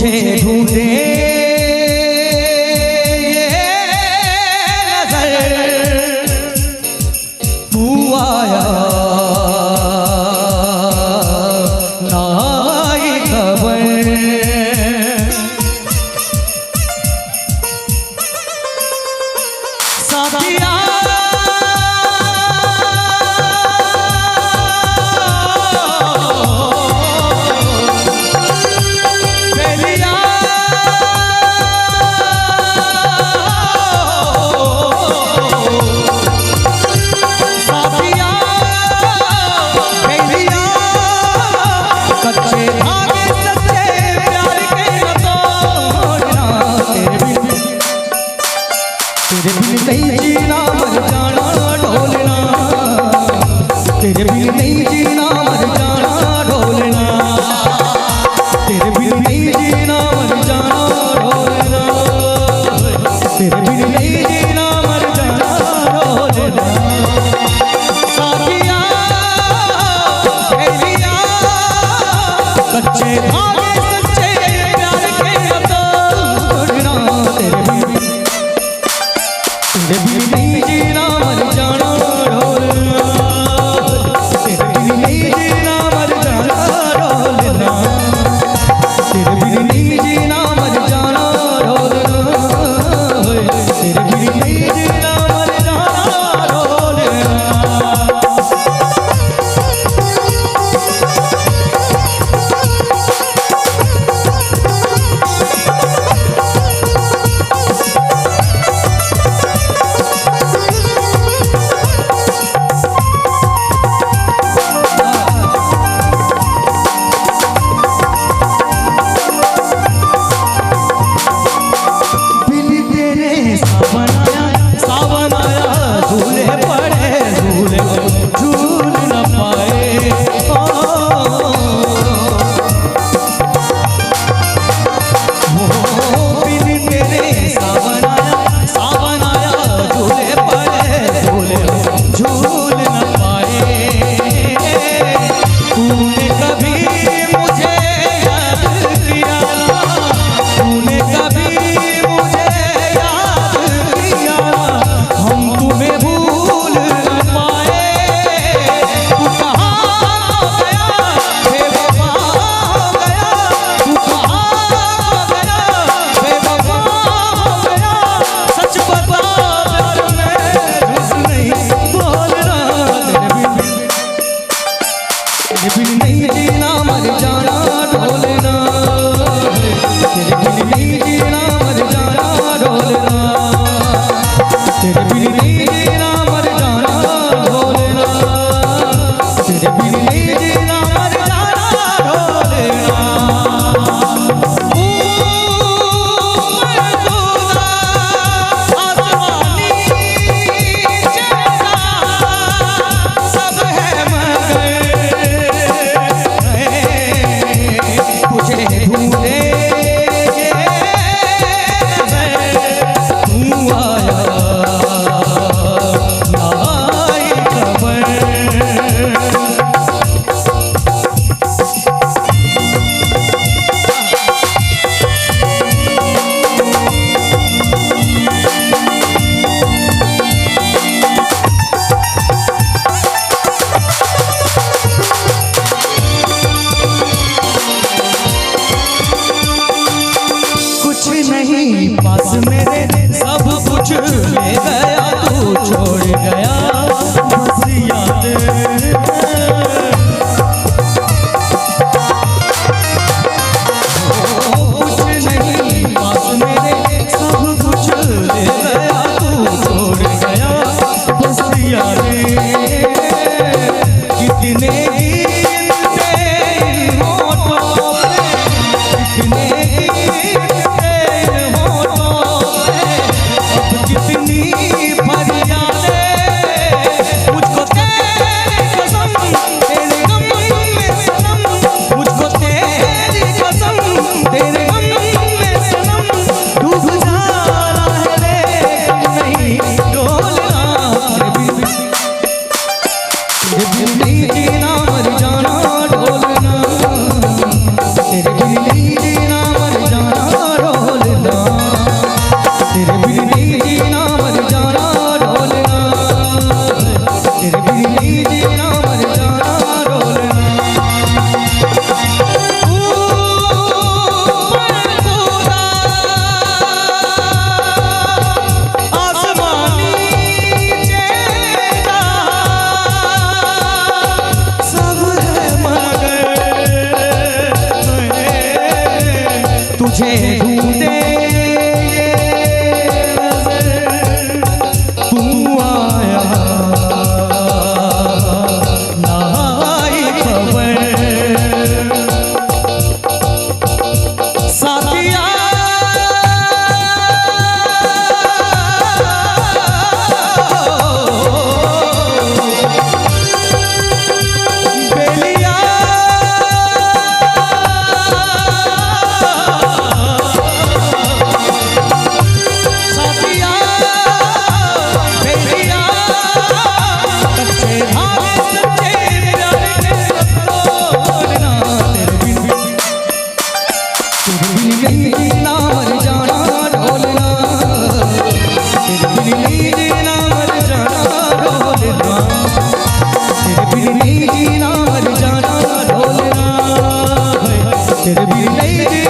तुझे ढूंढे तू आया ना आई खबर साथिया तेरे बिन नहीं जीना मर जाना ढोलना तेरे बिन नहीं जीना मर जाना ढोलना तेरे बिन नहीं जीना मर जाना ढोलना तेरे बिन नहीं जीना मर जाना ढोलना साथिया सहेलिया सच्चे धागे सच्चे प्यार के तोड़ना तेरे बिन नहीं जीना मर जाना ढोलना तेरे बिन नहीं जीना मर जाना ढोलना तेरे बिन नहीं जीना मर जाना ढोलना तेरे बिन नहीं जीना मर जाना ढोलना तेरे बिन नहीं जीना मर जाना ढोलना तेरे बिन नहीं जीना मर जाना ढोलना तेरे बिन नहीं जीना मर जाना ढोलना तेरे बिन नहीं जीना मर जाना ढोलना तुझे तुझे ढूंढे तू आया ना आई खबर साथिया बेलिया साथिया बेलिया कच्चे धागे सच्चे प्यार के सतोरना तेरे बिन नहीं जीना मर जाना ढोलना तेरे बिन नहीं जीना मर जाना ढोलना तेरे बिन नहीं जीना मर जाना ढोलना तेरे बिन नहीं जीना